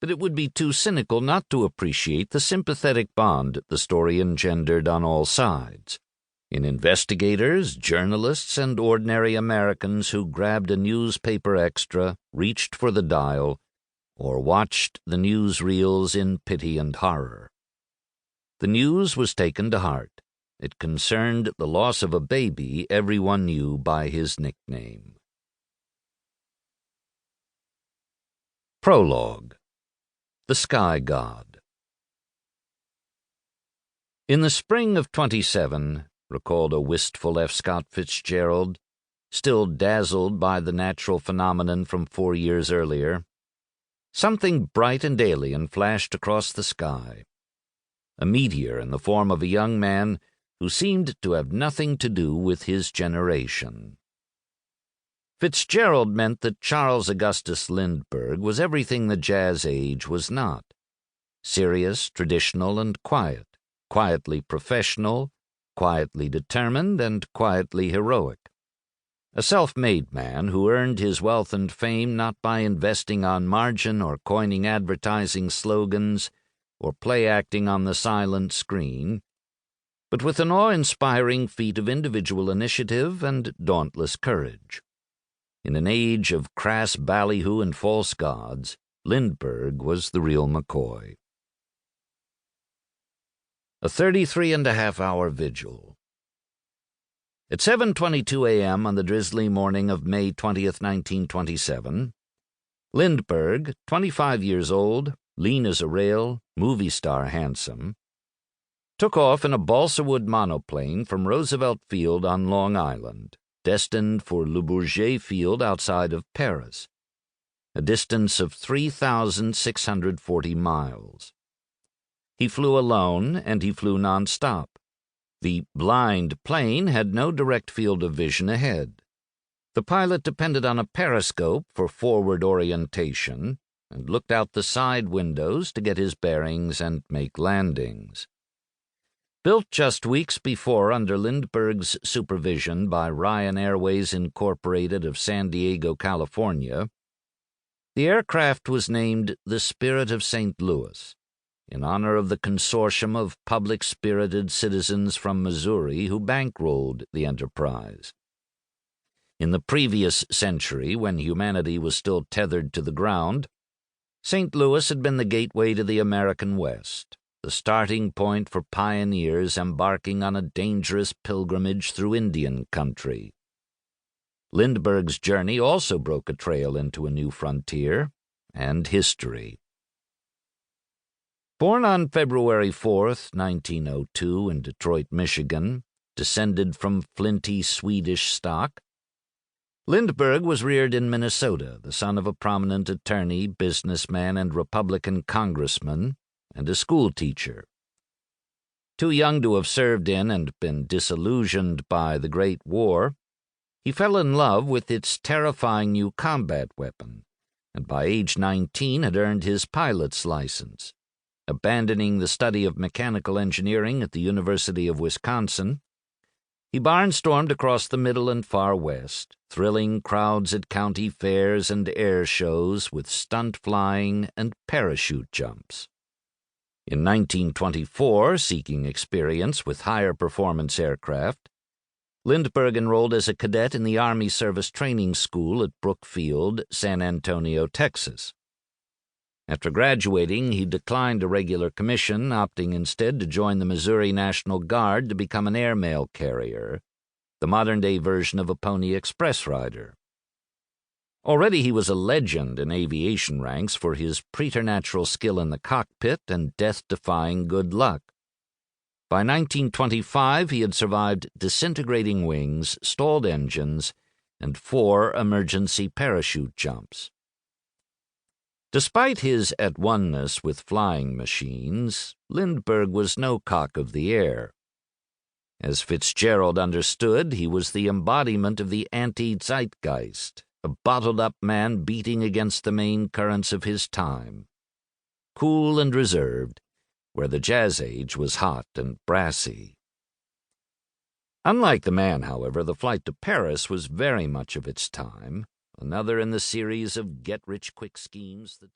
that it would be too cynical not to appreciate the sympathetic bond the story engendered on all sides, in investigators, journalists, and ordinary Americans who grabbed a newspaper extra, reached for the dial, or watched the newsreels in pity and horror. The news was taken to heart. It concerned the loss of a baby everyone knew by his nickname. Prologue. The Sky God. In the spring of 27, recalled a wistful F. Scott Fitzgerald, still dazzled by the natural phenomenon from 4 years earlier, something bright and alien flashed across the sky. A meteor in the form of a young man who seemed to have nothing to do with his generation. Fitzgerald meant that Charles Augustus Lindbergh was everything the jazz age was not: serious, traditional, and quiet, quietly professional, quietly determined, and quietly heroic. A self-made man who earned his wealth and fame not by investing on margin or coining advertising slogans or play-acting on the silent screen, but with an awe-inspiring feat of individual initiative and dauntless courage. In an age of crass ballyhoo and false gods, Lindbergh was the real McCoy. A 33-and-a-half-hour vigil. At 7:22 a.m. on the drizzly morning of May 20th, 1927, Lindbergh, 25 years old, lean as a rail, movie star handsome, took off in a balsa wood monoplane from Roosevelt Field on Long Island, destined for Le Bourget Field outside of Paris, a distance of 3,640 miles. He flew alone, and he flew nonstop. The blind plane had no direct field of vision ahead. The pilot depended on a periscope for forward orientation and looked out the side windows to get his bearings and make landings. Built just weeks before under Lindbergh's supervision by Ryan Airways Incorporated of San Diego, California, the aircraft was named the Spirit of St. Louis, in honor of the consortium of public-spirited citizens from Missouri who bankrolled the enterprise. In the previous century, when humanity was still tethered to the ground, St. Louis had been the gateway to the American West, the starting point for pioneers embarking on a dangerous pilgrimage through Indian country. Lindbergh's journey also broke a trail into a new frontier and history. Born on February 4th, 1902, in Detroit, Michigan, descended from flinty Swedish stock, Lindbergh was reared in Minnesota, the son of a prominent attorney, businessman, and Republican congressman, and a schoolteacher. Too young to have served in and been disillusioned by the Great War, he fell in love with its terrifying new combat weapon, and by age 19 had earned his pilot's license. Abandoning the study of mechanical engineering at the University of Wisconsin, he barnstormed across the Middle and Far West, thrilling crowds at county fairs and air shows with stunt flying and parachute jumps. In 1924, seeking experience with higher performance aircraft, Lindbergh enrolled as a cadet in the Army Service Training School at Brookfield, San Antonio, Texas. After graduating, he declined a regular commission, opting instead to join the Missouri National Guard to become an airmail carrier, the modern-day version of a Pony Express rider. Already he was a legend in aviation ranks for his preternatural skill in the cockpit and death-defying good luck. By 1925, he had survived disintegrating wings, stalled engines, and 4 emergency parachute jumps. Despite his at-oneness with flying machines, Lindbergh was no cock of the air. As Fitzgerald understood, he was the embodiment of the anti-zeitgeist, a bottled-up man beating against the main currents of his time. Cool and reserved, where the jazz age was hot and brassy. Unlike the man, however, the flight to Paris was very much of its time, another in the series of get-rich-quick schemes that